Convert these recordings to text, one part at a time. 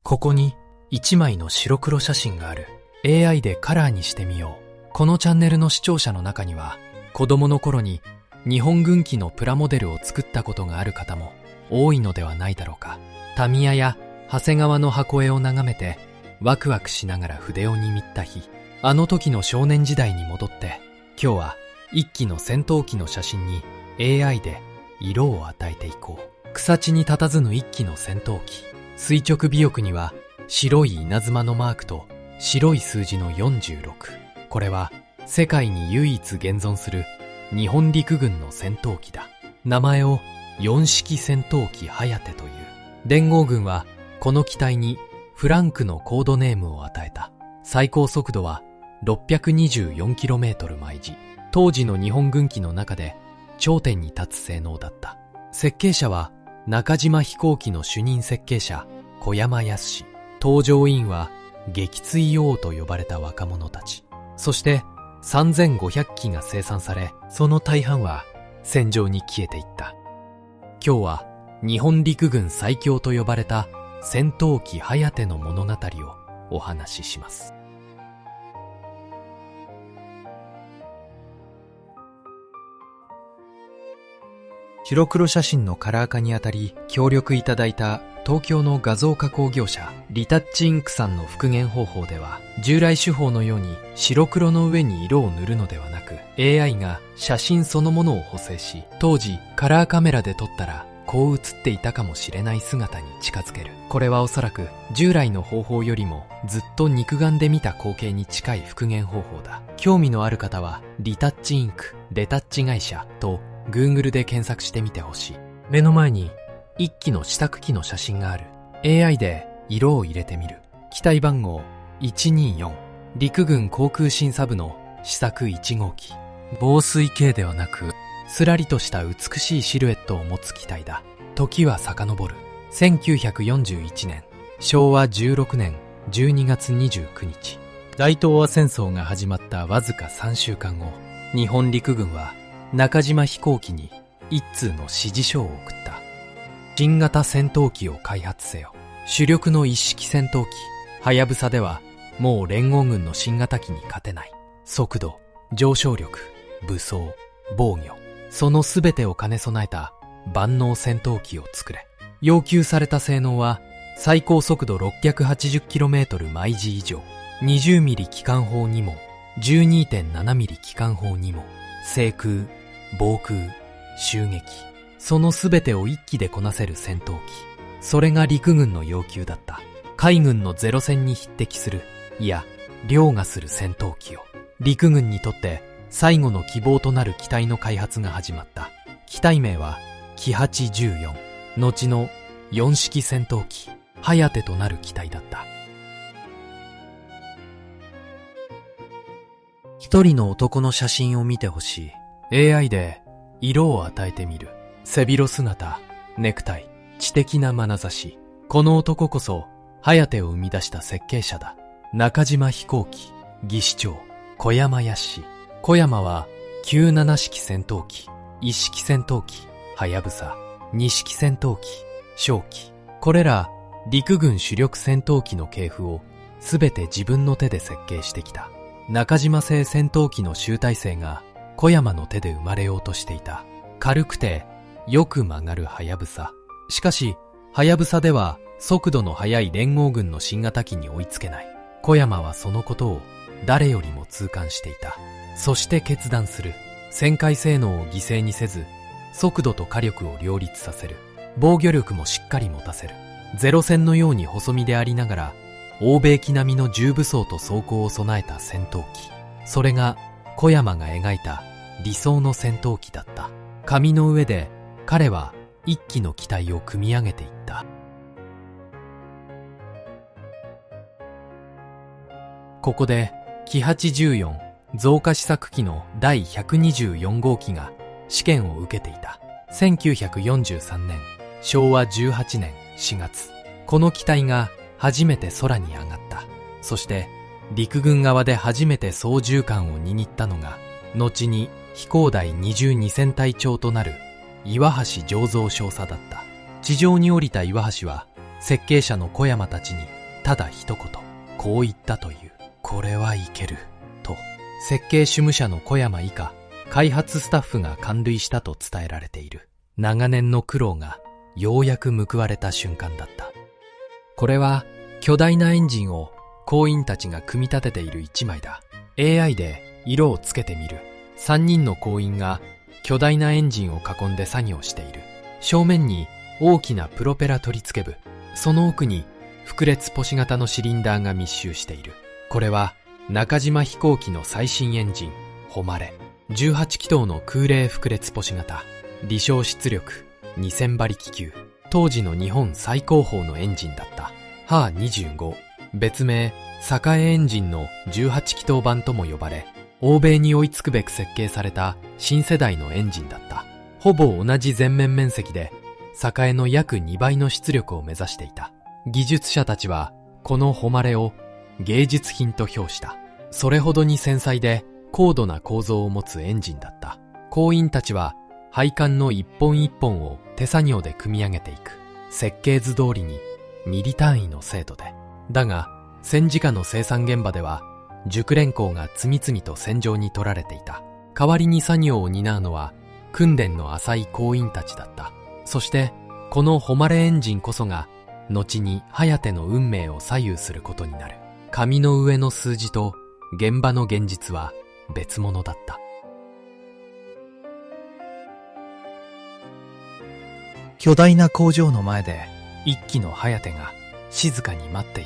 ここに1枚の白黒写真がある。 AI でカラーにしてみよう。このチャンネルの視聴者の中には子供の頃に日本軍機のプラモデルを作ったことがある方も多いのではないだろうか。タミヤや長谷川の箱絵を眺めてワクワクしながら筆を握った日、あの時の少年時代に戻って今日は一機の戦闘機の写真に AI で色を与えていこう。草地に佇む一機の戦闘機。垂直尾翼には白い稲妻のマークと白い数字の46。これは世界に唯一現存する日本陸軍の戦闘機だ。名前を4式戦闘機ハヤテという。連合軍はこの機体にフランクのコードネームを与えた。最高速度は 624km 毎時。当時の日本軍機の中で頂点に立つ性能だった。設計者は中島飛行機の主任設計者小山康。搭乗員は撃墜王と呼ばれた若者たち。そして3500機が生産され、その大半は戦場に消えていった。今日は日本陸軍最強と呼ばれた戦闘機ハヤテの物語をお話しします。白黒写真のカラー化にあたり協力いただいた東京の画像加工業者リタッチインクさんの復元方法では、従来手法のように白黒の上に色を塗るのではなく、 AI が写真そのものを補正し、当時カラーカメラで撮ったらこう写っていたかもしれない姿に近づける。これはおそらく従来の方法よりもずっと肉眼で見た光景に近い復元方法だ。興味のある方はリタッチインクレタッチ会社と Google で検索してみてほしい。目の前に一機の試作機の写真がある。 AI で色を入れてみる。機体番号124、陸軍航空審査部の試作1号機。防水系ではなくすらりとした美しいシルエットを持つ機体だ。時は遡る1941年昭和16年12月29日、大東亜戦争が始まったわずか3週間後、日本陸軍は中島飛行機に一通の指示書を送った。新型戦闘機を開発せよ。主力の一式戦闘機はやぶさではもう連合軍の新型機に勝てない。速度、上昇力、武装、防御、その全てを兼ね備えた万能戦闘機を作れ。要求された性能は最高速度 680km 毎時以上、20mm 機関砲2門、12.7mm 機関砲2門、制空、防空、襲撃、その全てを一機でこなせる戦闘機。それが陸軍の要求だった。海軍のゼロ戦に匹敵する、いや凌駕する戦闘機を。陸軍にとって最後の希望となる機体の開発が始まった。機体名はキハチ14、後の4式戦闘機ハヤテとなる機体だった。一人の男の写真を見てほしい。 AI で色を与えてみる。背広姿、ネクタイ、知的な眼差し。この男こそハヤテを生み出した設計者だ。中島飛行機技師長小山康。小山は97式戦闘機、1式戦闘機はやぶさ、2式戦闘機正機、これら陸軍主力戦闘機の系譜をすべて自分の手で設計してきた。中島製戦闘機の集大成が小山の手で生まれようとしていた。軽くてよく曲がるはやぶさ。しかしはやぶさでは速度の速い連合軍の新型機に追いつけない。小山はそのことを誰よりも痛感していた。そして決断する。旋回性能を犠牲にせず、速度と火力を両立させる。防御力もしっかり持たせる。ゼロ戦のように細身でありながら、欧米機並みの重武装と装甲を備えた戦闘機。それが小山が描いた理想の戦闘機だった。紙の上で彼は一機の機体を組み上げていった。ここでキハチ14増加試作機の第124号機が試験を受けていた。1943年昭和18年4月、この機体が初めて空に上がった。そして陸軍側で初めて操縦桿を握ったのが、後に飛行第22戦隊長となる岩橋醸造少佐だった。地上に降りた岩橋は設計者の小山たちにただ一言、こう言ったという。これはいける、と。設計主務者の小山以下、開発スタッフが感涙したと伝えられている。長年の苦労がようやく報われた瞬間だった。これは巨大なエンジンを工員たちが組み立てている一枚だ。AI で色をつけてみる。3人の工員が巨大なエンジンを囲んで作業している。正面に大きなプロペラ取り付け部、その奥に複列ポシ型のシリンダーが密集している。これは中島飛行機の最新エンジン、誉れ。18気筒の空冷複列ポシ型。離床出力2000馬力級。当時の日本最高峰のエンジンだった。HA25、別名栄エンジンの18気筒版とも呼ばれ、欧米に追いつくべく設計された新世代のエンジンだった。ほぼ同じ全面面積で栄の約2倍の出力を目指していた。技術者たちはこの誉れを芸術品と評した。それほどに繊細で高度な構造を持つエンジンだった。工員たちは配管の一本一本を手作業で組み上げていく。設計図通りにミリ単位の精度で。だが戦時下の生産現場では熟練工が次々と戦場に取られていた。代わりに作業を担うのは訓練の浅い工員たちだった。そしてこの誉れエンジンこそが後に颯の運命を左右することになる。紙の上の数字と現場の現実は別物だった。巨大な工場の前で一機の颯が静かに待ってい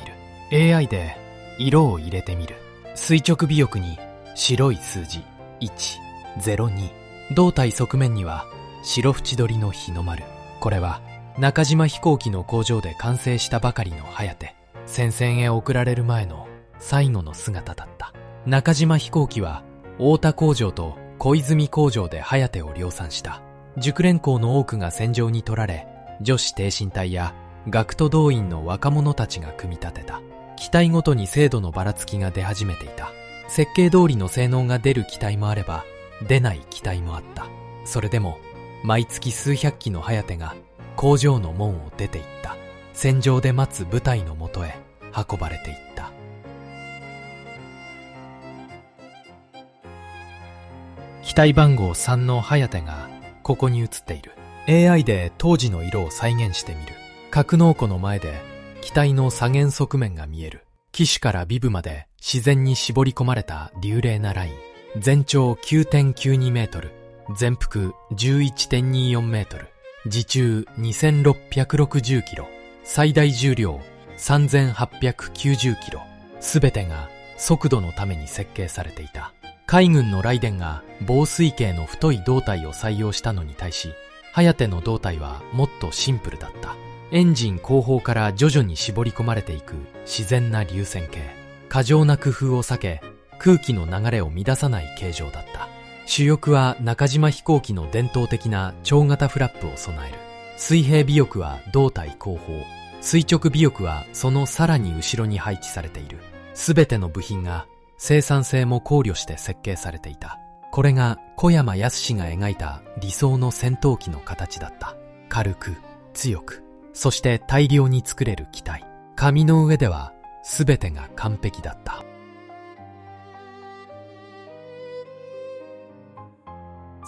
る。 AI で色を入れてみる。垂直尾翼に白い数字102、胴体側面には白縁取りの日の丸。これは中島飛行機の工場で完成したばかりの颯、戦線へ送られる前の最後の姿だった。中島飛行機は太田工場と小泉工場で颯を量産した。熟練工の多くが戦場に取られ、女子挺身隊や学徒動員の若者たちが組み立てた。機体ごとに精度のばらつきが出始めていた。設計通りの性能が出る機体もあれば、出ない機体もあった。それでも毎月数百機の颯が工場の門を出て行った。戦場で待つ部隊のもとへ運ばれていった。機体番号3の颯がここに写っている。 AI で当時の色を再現してみる。格納庫の前で機体の左舷側面が見える。機首からビブまで自然に絞り込まれた流麗なライン。全長 9.92 メートル、全幅 11.24 メートル、自重2660キロ、最大重量3890キロ。すべてが速度のために設計されていた。海軍の雷電が紡錘形の太い胴体を採用したのに対し、颯の胴体はもっとシンプルだった。エンジン後方から徐々に絞り込まれていく自然な流線形。過剰な工夫を避け、空気の流れを乱さない形状だった。主翼は中島飛行機の伝統的な蝶型フラップを備える。水平尾翼は胴体後方、垂直尾翼はそのさらに後ろに配置されている。すべての部品が生産性も考慮して設計されていた。これが小山康が描いた理想の戦闘機の形だった。軽く、強く、そして大量に作れる機体。紙の上ではすべてが完璧だった。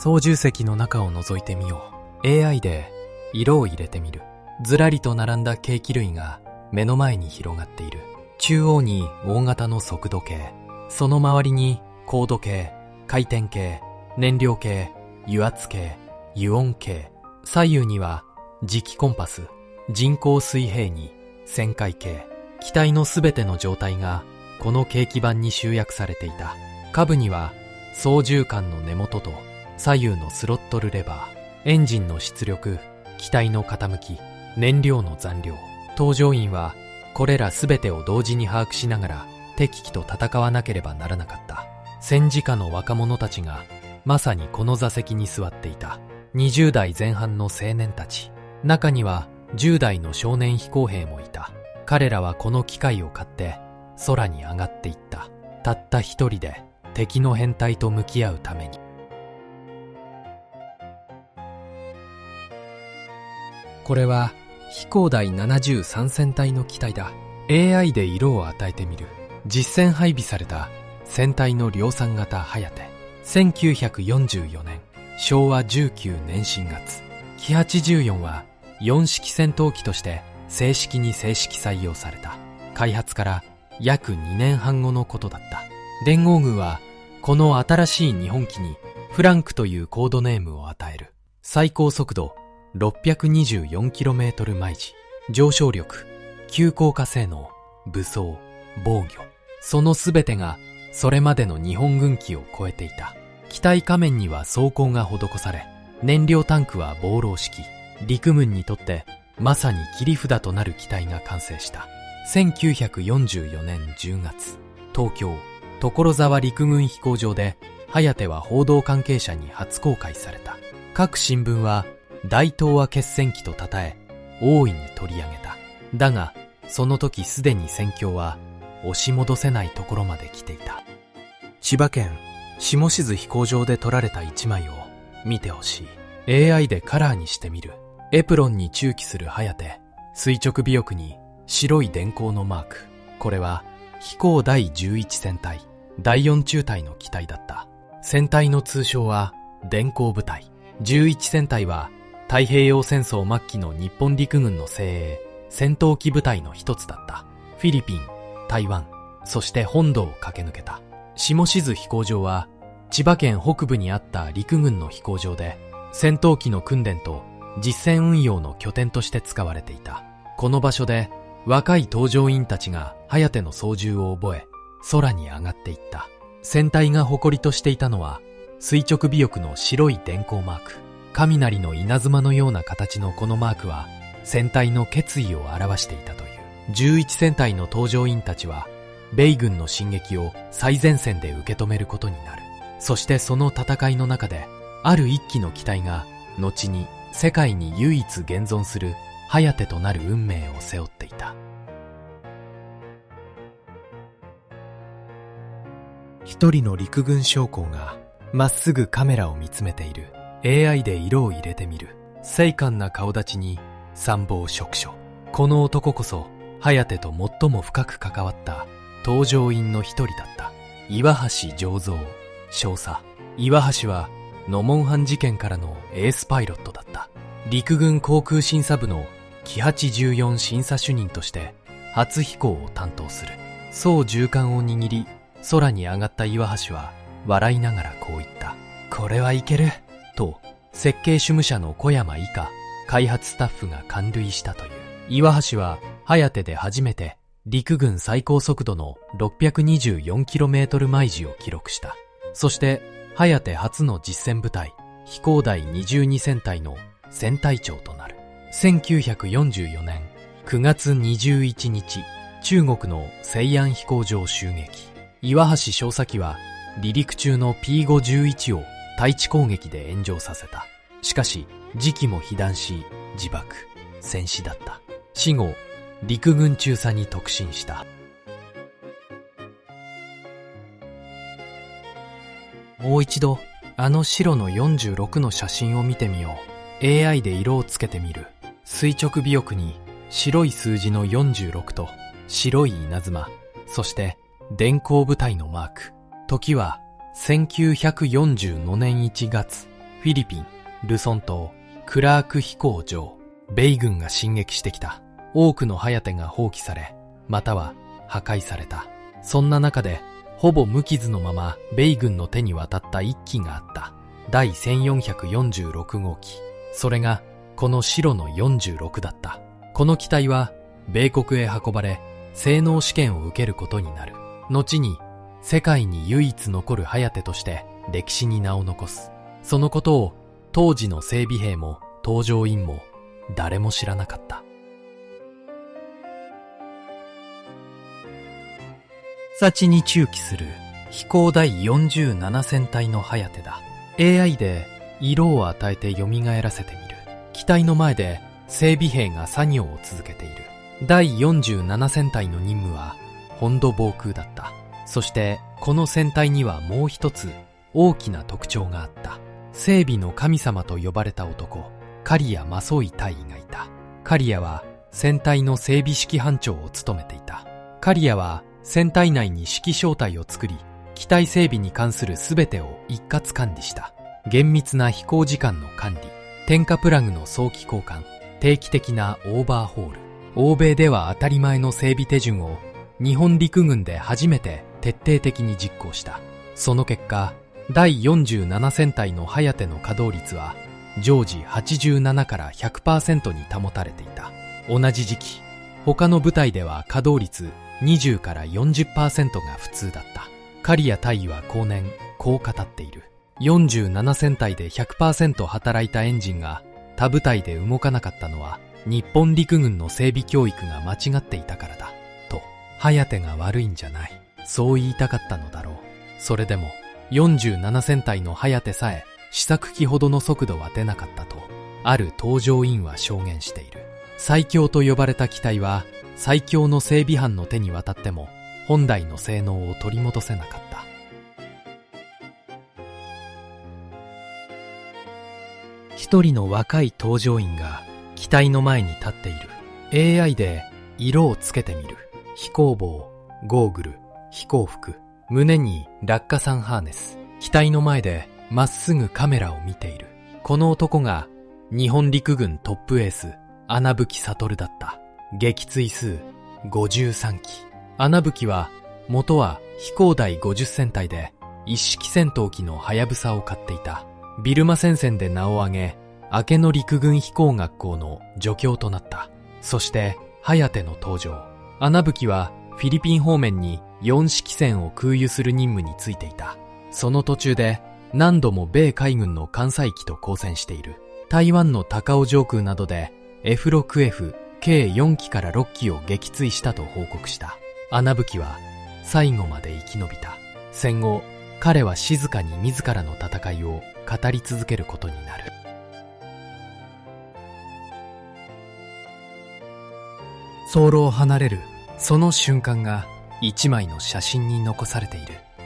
操縦席の中を覗いてみよう。 AI で色を入れてみる。ずらりと並んだ計器類が目の前に広がっている。中央に大型の速度計、その周りに高度計、回転計、燃料計、油圧計、油温計。左右には磁気コンパス、人工水平に旋回計。機体のすべての状態がこの計器板に集約されていた。下部には操縦桿の根元と左右のスロットルレバー、エンジンの出力、機体の傾き、燃料の残量。搭乗員はこれらすべてを同時に把握しながら敵機と戦わなければならなかった。戦時下の若者たちがまさにこの座席に座っていた。20代前半の青年たち。中には10代の少年飛行兵もいた。彼らはこの機械を買って空に上がっていった。たった一人で敵の編隊と向き合うために。これは飛行第73戦隊の機体だ。AI で色を与えてみる。実戦配備された戦隊の量産型ハヤテ。1944年昭和19年新月、キハ84は4式戦闘機として正式採用された。開発から約2年半後のことだった。連合軍はこの新しい日本機にフランクというコードネームを与える。最高速度 624km 毎時、上昇力、急降下性能、武装、防御、そのすべてがそれまでの日本軍機を超えていた。機体仮面には装甲が施され、燃料タンクはボーロー式。陸軍にとってまさに切り札となる機体が完成した。1944年10月、東京所沢陸軍飛行場でハヤテは報道関係者に初公開された。各新聞は大東亜決戦機と称え大いに取り上げた。だがその時すでに戦況は押し戻せないところまで来ていた。千葉県下志津飛行場で撮られた一枚を見てほしい。 AI でカラーにしてみる。エプロンに駐機するハヤテ、垂直尾翼に白い電光のマーク。これは飛行第11戦隊第4中隊の機体だった。戦隊の通称は電光部隊。11戦隊は太平洋戦争末期の日本陸軍の精鋭戦闘機部隊の一つだった。フィリピン、台湾、そして本土を駆け抜けた。下志津飛行場は千葉県北部にあった陸軍の飛行場で戦闘機の訓練と実戦運用の拠点として使われていた。この場所で若い搭乗員たちがハヤテの操縦を覚え空に上がっていった。船体が誇りとしていたのは垂直尾翼の白い電光マーク。雷の稲妻のような形のこのマークは船体の決意を表していたという。11戦隊の搭乗員たちは米軍の進撃を最前線で受け止めることになる。そしてその戦いの中である一機の機体が後に世界に唯一現存するハヤテとなる運命を背負っていた。一人の陸軍将校がまっすぐカメラを見つめている。 AI で色を入れてみる。精悍な顔立ちに参謀職書。この男こそハヤテと最も深く関わった搭乗員の一人だった。岩橋醸造少佐。岩橋はノモンハン事件からのエースパイロットだった。陸軍航空審査部のキハ14審査主任として初飛行を担当する。総縦管を握り空に上がった岩橋は笑いながらこう言った。これはいけると設計主務者の小山以下開発スタッフが感涙したという。岩橋はハヤテで初めて陸軍最高速度の 624km 毎時を記録した。そしてハヤテ初の実戦部隊飛行第22戦隊の戦隊長となる。1944年9月21日、中国の西安飛行場襲撃。岩橋少佐機は離陸中の P511 を対地攻撃で炎上させた。しかし時機も被弾し自爆、戦死だった。死後陸軍中佐に特進した。もう一度あの白の46の写真を見てみよう。 AI で色をつけてみる。垂直尾翼に白い数字の46と白い稲妻、そして電光部隊のマーク。時は1945年1月、フィリピンルソン島クラーク飛行場。米軍が進撃してきた。多くのハヤテが放棄され、または破壊された。そんな中でほぼ無傷のまま米軍の手に渡った一機があった。第1446号機。それがこの白の46だった。この機体は米国へ運ばれ性能試験を受けることになる。後に世界に唯一残るハヤテとして歴史に名を残す。そのことを当時の整備兵も搭乗員も誰も知らなかった。幸に駐機する飛行第47戦隊のハヤテだ。 AI で色を与えて蘇らせてみる。機体の前で整備兵が作業を続けている。第47戦隊の任務は本土防空だった。そしてこの戦隊にはもう一つ大きな特徴があった。整備の神様と呼ばれた男、刈谷正夫大尉がいた。刈谷は船体の整備指揮班長を務めていた。刈谷は船体内に指揮小隊を作り、機体整備に関する全てを一括管理した。厳密な飛行時間の管理、点火プラグの早期交換、定期的なオーバーホール。欧米では当たり前の整備手順を日本陸軍で初めて徹底的に実行した。その結果、第47戦隊のハヤテの稼働率は常時87から 100% に保たれていた。同じ時期、他の部隊では稼働率20から 40% が普通だった。刈谷大尉は後年こう語っている。47戦隊で 100% 働いたエンジンが他部隊で動かなかったのは日本陸軍の整備教育が間違っていたからだと。ハヤテが悪いんじゃない、そう言いたかったのだろう。それでも47戦隊のハヤテさえ試作機ほどの速度は出なかったとある搭乗員は証言している。最強と呼ばれた機体は最強の整備班の手に渡っても本来の性能を取り戻せなかった。一人の若い搭乗員が機体の前に立っている。 AI で色をつけてみる。飛行帽、ゴーグル、飛行服、胸に落下傘ハーネス。機体の前でまっすぐカメラを見ている。この男が日本陸軍トップエース穴吹悟だった。撃墜数53機。穴吹は元は飛行第50戦隊で一式戦闘機のはやぶさを買っていた。ビルマ戦線で名を挙げ、明けの陸軍飛行学校の助教となった。そしてハヤテの登場。穴吹はフィリピン方面に4式船を空輸する任務に就いていた。その途中で何度も米海軍の艦載機と交戦している。台湾の高雄上空などで F6F 計4機から6機を撃墜したと報告した。穴吹は最後まで生き延びた。戦後、彼は静かに自らの戦いを語り続けることになる。走路を離れるその瞬間が一枚の写真に残されてい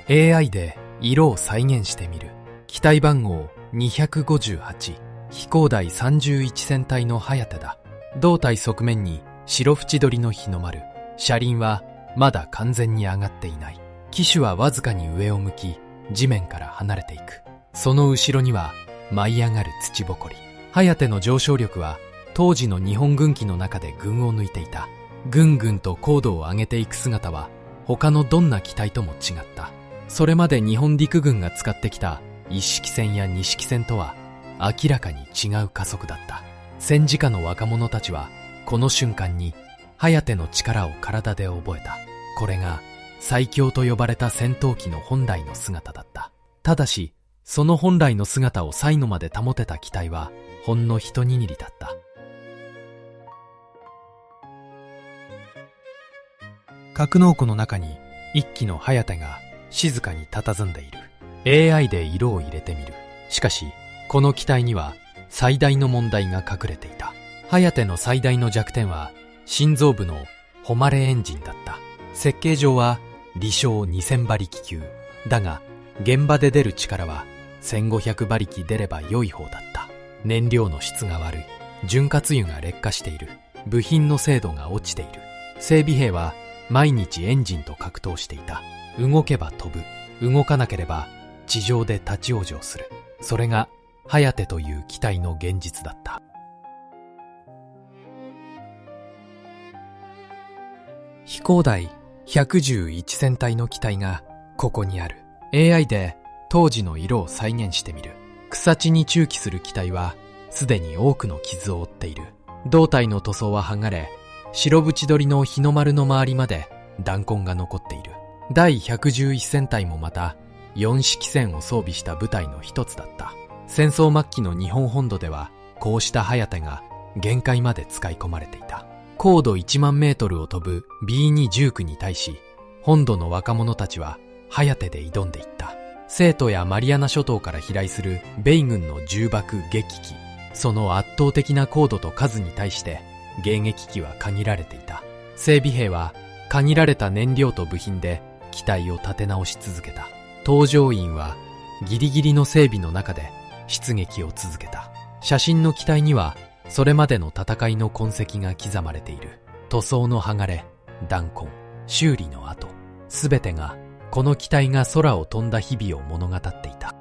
る。 AI で色を再現してみる。機体番号258、飛行第31戦隊のハヤテだ。胴体側面に白縁取りの日の丸。車輪はまだ完全に上がっていない。機首はわずかに上を向き、地面から離れていく。その後ろには舞い上がる土ぼこり。ハヤテの上昇力は当時の日本軍機の中で群を抜いていた。ぐんぐんと高度を上げていく姿は他のどんな機体とも違った。それまで日本陸軍が使ってきた一式船や二式船とは明らかに違う加速だった。戦時下の若者たちはこの瞬間にハヤテの力を体で覚えた。これが最強と呼ばれた戦闘機の本来の姿だった。ただし、その本来の姿を最後まで保てた機体はほんの一握りだった。格納庫の中に一機のハヤテが静かに佇んでいる。 AI で色を入れてみる。しかしこの機体には最大の問題が隠れていた。ハヤテの最大の弱点は心臓部の誉れエンジンだった。設計上は離床2000馬力級だが、現場で出る力は1500馬力出れば良い方だった。燃料の質が悪い。潤滑油が劣化している。部品の精度が落ちている。整備兵は毎日エンジンと格闘していた。動けば飛ぶ。動かなければ地上で立ち往生する。それがハヤテという機体の現実だった。飛行第111戦隊の機体がここにある。 AI で当時の色を再現してみる。草地に駐機する機体はすでに多くの傷を負っている。胴体の塗装は剥がれ、白縁取りの日の丸の周りまで弾痕が残っている。第111戦隊もまた4式船を装備した部隊の一つだった。戦争末期の日本本土ではこうしたハヤテが限界まで使い込まれていた。高度1万メートルを飛ぶ B219 に対し、本土の若者たちはハヤテで挑んでいった。セートやマリアナ諸島から飛来する米軍の重爆撃機。その圧倒的な高度と数に対して迎撃機は限られていた。整備兵は限られた燃料と部品で機体を立て直し続けた。搭乗員はギリギリの整備の中で出撃を続けた。写真の機体にはそれまでの戦いの痕跡が刻まれている。塗装の剥がれ、弾痕、修理の跡、すべてがこの機体が空を飛んだ日々を物語っていた。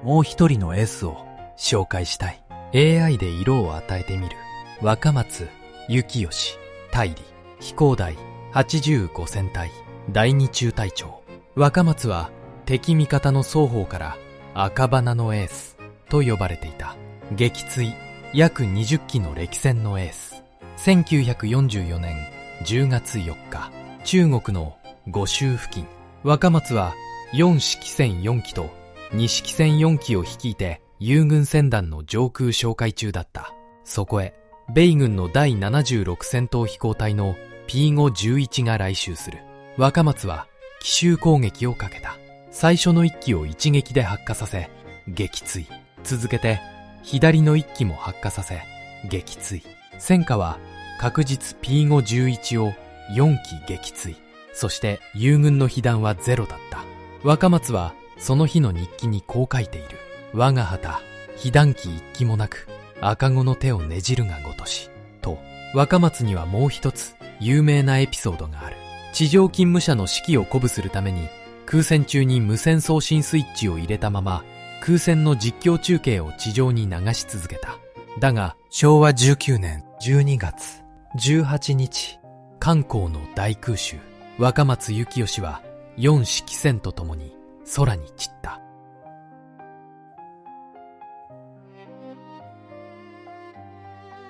もう一人のエースを紹介したい。AI で色を与えてみる。若松幸義大理飛行第85戦隊第2中隊長。若松は敵味方の双方から赤花のエースと呼ばれていた。撃墜約20機の歴戦のエース。1944年10月4日、中国の梧州付近、若松は4式戦4機と2式戦4機を率いて友軍船団の上空哨戒中だった。そこへ米軍の第76戦闘飛行隊の P511 が来襲する。若松は奇襲攻撃をかけた。最初の1機を一撃で発火させ撃墜。続けて左の1機も発火させ撃墜。戦果は確実 P511 を4機撃墜。そして友軍の被弾はゼロだった。若松はその日の日記にこう書いている。我が旗、被弾機一機もなく赤子の手をねじるがごとし。と、若松にはもう一つ有名なエピソードがある。地上勤務者の士気を鼓舞するために空戦中に無線送信スイッチを入れたまま空戦の実況中継を地上に流し続けた。だが昭和19年12月18日、漢光の大空襲、若松幸義は4式戦とともに空に散った。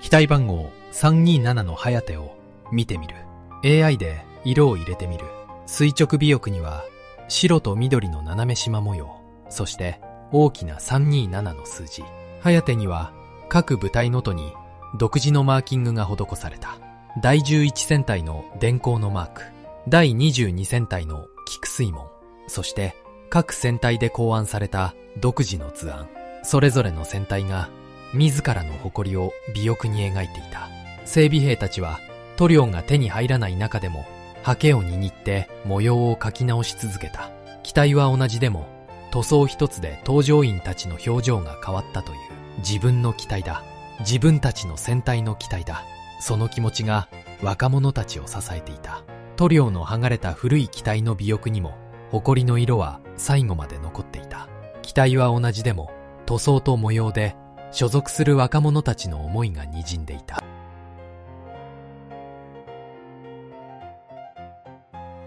機体番号327のハヤテを見てみる。 AI で色を入れてみる。垂直尾翼には白と緑の斜め縞模様、そして大きな327の数字。ハヤテには各部隊ごとに独自のマーキングが施された。第11戦隊の電光のマーク、第22戦隊の菊水門、そして各戦隊で考案された独自の図案。それぞれの戦隊が自らの誇りを尾翼に描いていた。整備兵たちは塗料が手に入らない中でも刷毛を握って模様を描き直し続けた。機体は同じでも塗装一つで搭乗員たちの表情が変わったという。自分の機体だ、自分たちの戦隊の機体だ、その気持ちが若者たちを支えていた。塗料の剥がれた古い機体の尾翼にも誇りの色は最後まで残っていた。機体は同じでも塗装と模様で所属する若者たちの思いが滲んでいた。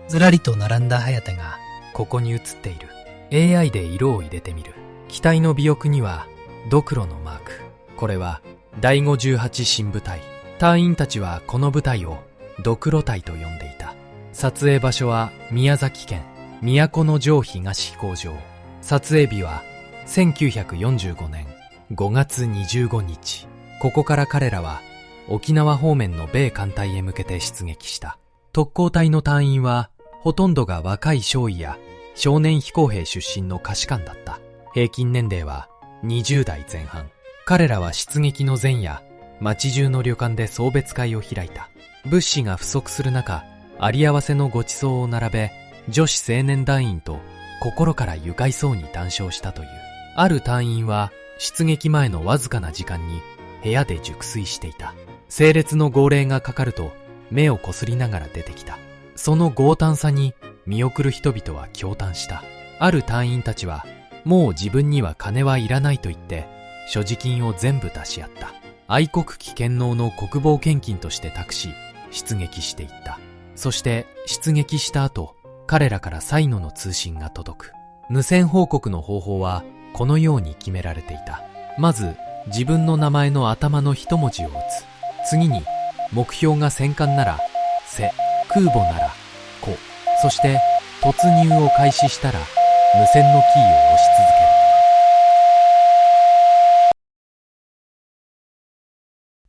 ずらりと並んだハヤテがここに映っている。 AI で色を入れてみる。機体の尾翼にはドクロのマーク。これは第518新部隊。隊員たちはこの部隊をドクロ隊と呼んでいた。撮影場所は宮崎県都城東飛行場。撮影日は1945年5月25日。ここから彼らは沖縄方面の米艦隊へ向けて出撃した。特攻隊の隊員はほとんどが若い少尉や少年飛行兵出身の下士官だった。平均年齢は20代前半。彼らは出撃の前夜、町中の旅館で送別会を開いた。物資が不足する中、あり合わせのご馳走を並べ、女子青年団員と心から愉快そうに談笑したという。ある隊員は出撃前のわずかな時間に部屋で熟睡していた。整列の号令がかかると目をこすりながら出てきた。その豪胆さに見送る人々は驚嘆した。ある隊員たちはもう自分には金はいらないと言って所持金を全部出し合った。愛国旗献納の国防献金として託し出撃していった。そして出撃した後、彼らから最後の通信が届く。無線報告の方法はこのように決められていた。まず自分の名前の頭の一文字を打つ。次に目標が戦艦なら背、空母なら子、そして突入を開始したら無線のキーを押し続ける。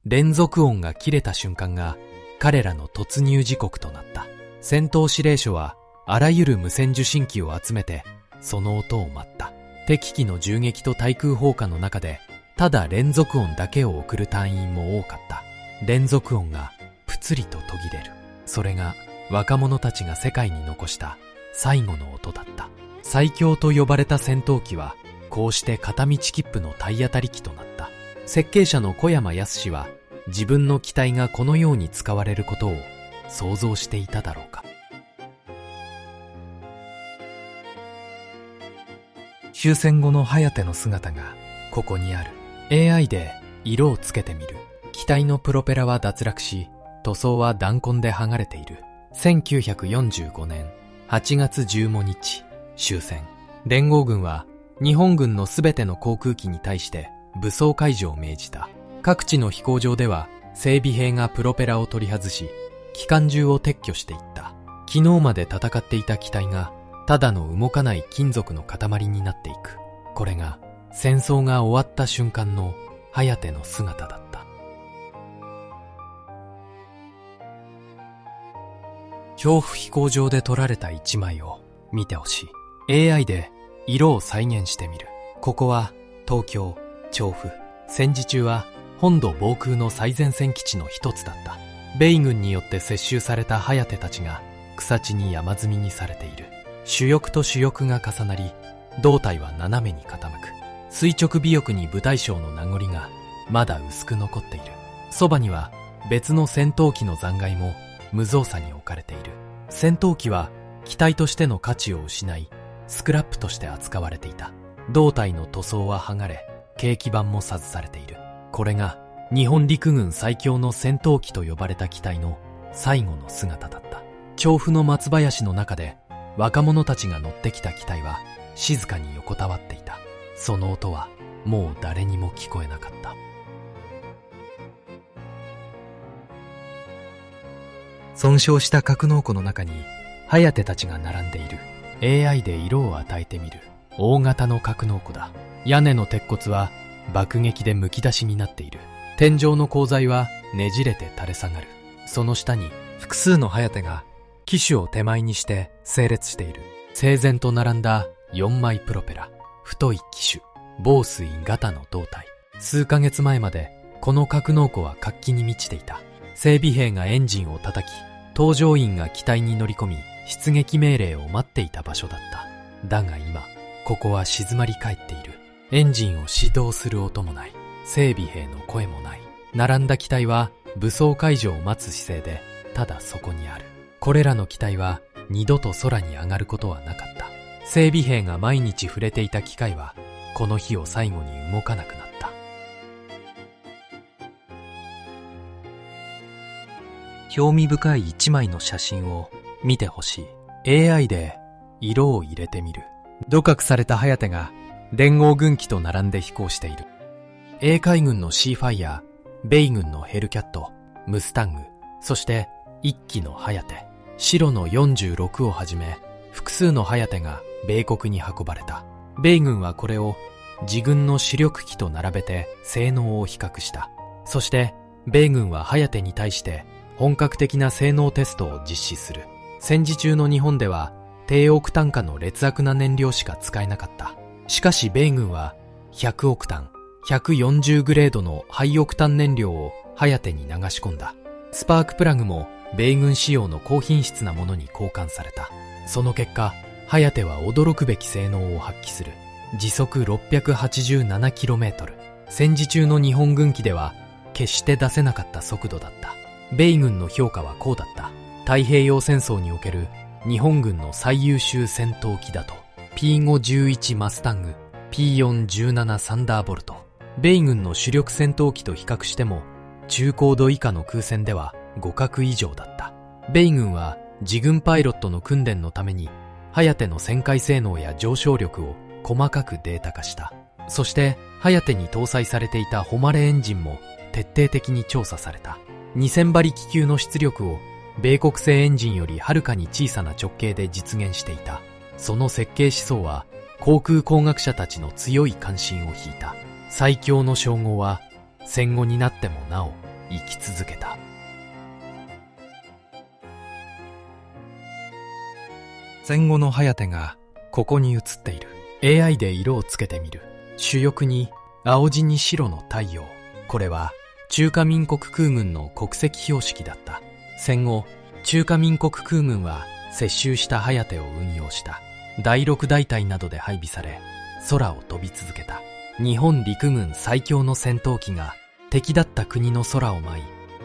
連続音が切れた瞬間が彼らの突入時刻となった。戦闘指令所はあらゆる無線受信機を集めてその音を待った。敵機の銃撃と対空砲火の中でただ連続音だけを送る隊員も多かった。連続音がぷつりと途切れる。それが若者たちが世界に残した最後の音だった。最強と呼ばれた戦闘機はこうして片道切符の体当たり機となった。設計者の小山康は自分の機体がこのように使われることを想像していただろうか。終戦後の颯の姿がここにある。 AI で色をつけてみる。機体のプロペラは脱落し、塗装は弾痕で剥がれている。1945年8月15日終戦。連合軍は日本軍のすべての航空機に対して武装解除を命じた。各地の飛行場では整備兵がプロペラを取り外し、機関銃を撤去していった。昨日まで戦っていた機体がただの動かない金属の塊になっていく。これが戦争が終わった瞬間の颯の姿だった。調布飛行場で撮られた一枚を見てほしい。 AI で色を再現してみる。ここは東京調布。戦時中は本土防空の最前線基地の一つだった。米軍によって接収された颯たちが草地に山積みにされている。主翼と主翼が重なり、胴体は斜めに傾く。垂直尾翼に部隊章の名残がまだ薄く残っている。そばには別の戦闘機の残骸も無造作に置かれている。戦闘機は機体としての価値を失い、スクラップとして扱われていた。胴体の塗装は剥がれ、計器板も外されている。これが日本陸軍最強の戦闘機と呼ばれた機体の最後の姿だった。調布の松林の中で若者たちが乗ってきた機体は静かに横たわっていた。その音はもう誰にも聞こえなかった。損傷した格納庫の中に颯たちが並んでいる。 AI で色を与えてみる。大型の格納庫だ。屋根の鉄骨は爆撃でむき出しになっている。天井の鋼材はねじれて垂れ下がる。その下に複数の颯が機首を手前にして整列している。整然と並んだ4枚プロペラ、太い機首、防水型の胴体。数ヶ月前までこの格納庫は活気に満ちていた。整備兵がエンジンを叩き、搭乗員が機体に乗り込み、出撃命令を待っていた場所だった。だが今、ここは静まり返っている。エンジンを始動する音もない。整備兵の声もない。並んだ機体は武装解除を待つ姿勢でただそこにある。これらの機体は二度と空に上がることはなかった。整備兵が毎日触れていた機械はこの日を最後に動かなくなった。興味深い一枚の写真を見てほしい。 AI で色を入れてみる。鍬角された颯が連合軍機と並んで飛行している。英海軍のシーファイヤー、米軍のヘルキャット、ムスタング、そして一機の颯、白の46をはじめ複数の颯が米国に運ばれた。米軍はこれを自軍の主力機と並べて性能を比較した。そして米軍は颯に対して本格的な性能テストを実施する。戦時中の日本では低オクタン化の劣悪な燃料しか使えなかった。しかし米軍は100オクタン、140グレードのハイオクタン燃料を颯に流し込んだ。スパークプラグも米軍仕様の高品質なものに交換された。その結果、颯は驚くべき性能を発揮する。時速 687km。戦時中の日本軍機では決して出せなかった速度だった。米軍の評価はこうだった。太平洋戦争における日本軍の最優秀戦闘機だと。P511 マスタング、P417 サンダーボルト。米軍の主力戦闘機と比較しても中高度以下の空戦では互角以上だった。米軍は自軍パイロットの訓練のために颯の旋回性能や上昇力を細かくデータ化した。そして颯に搭載されていた誉れエンジンも徹底的に調査された。2000馬力級の出力を米国製エンジンよりはるかに小さな直径で実現していた。その設計思想は航空工学者たちの強い関心を引いた。最強の称号は戦後になってもなお生き続けた。戦後の颯がここに写っている。 AI で色をつけてみる。主翼に青地に白の太陽。これは中華民国空軍の国籍標識だった。戦後中華民国空軍は接収した颯を運用した。第6大隊などで配備され、空を飛び続けた。日本陸軍最強の戦闘機が敵だった国の空を舞い、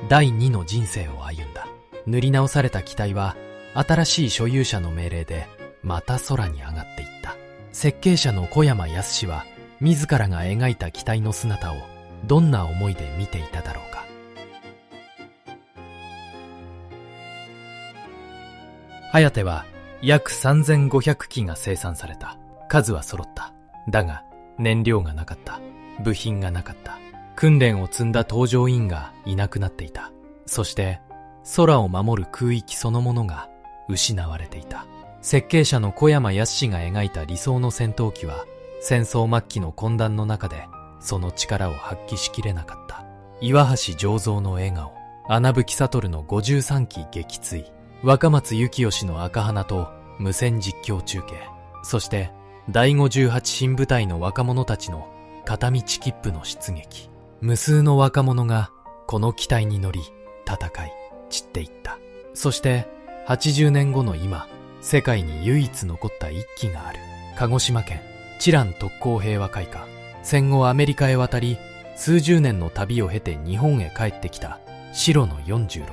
第二の人生を歩んだ。塗り直された機体は新しい所有者の命令でまた空に上がっていった。設計者の小山康は自らが描いた機体の姿をどんな思いで見ていただろうか。ハヤテは約3500機が生産された。数は揃った。だが燃料がなかった。部品がなかった。訓練を積んだ搭乗員がいなくなっていた。そして空を守る空域そのものが失われていた。設計者の小山康が描いた理想の戦闘機は戦争末期の混乱の中でその力を発揮しきれなかった。岩橋醸造の笑顔、穴吹悟の53機撃墜、若松幸義の赤花と無線実況中継、そして第518新部隊の若者たちの片道切符の出撃。無数の若者がこの機体に乗り戦い散っていった。そして80年後の今、世界に唯一残った一機がある。鹿児島県知覧特攻平和会館。戦後アメリカへ渡り数十年の旅を経て日本へ帰ってきた白の46、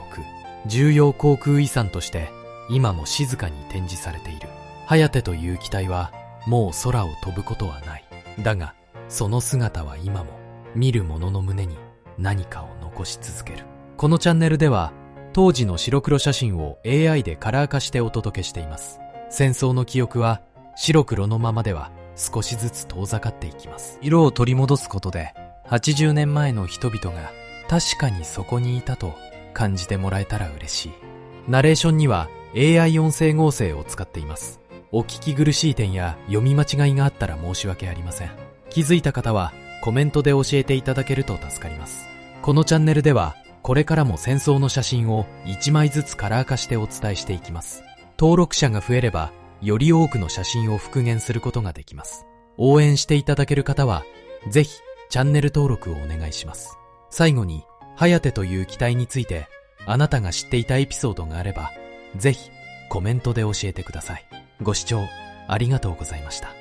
重要航空遺産として今も静かに展示されている。ハヤテという機体はもう空を飛ぶことはない。だがその姿は今も見る者の胸に何かを残し続ける。このチャンネルでは当時の白黒写真を AI でカラー化してお届けしています。戦争の記憶は白黒のままでは少しずつ遠ざかっていきます。色を取り戻すことで80年前の人々が確かにそこにいたと感じてもらえたら嬉しい。ナレーションには AI 音声合成を使っています。お聞き苦しい点や読み間違いがあったら申し訳ありません。気づいた方はコメントで教えていただけると助かります。このチャンネルではこれからも戦争の写真を1枚ずつカラー化してお伝えしていきます。登録者が増えればより多くの写真を復元することができます。応援していただける方はぜひチャンネル登録をお願いします。最後にハヤテという機体についてあなたが知っていたエピソードがあればぜひコメントで教えてください。ご視聴ありがとうございました。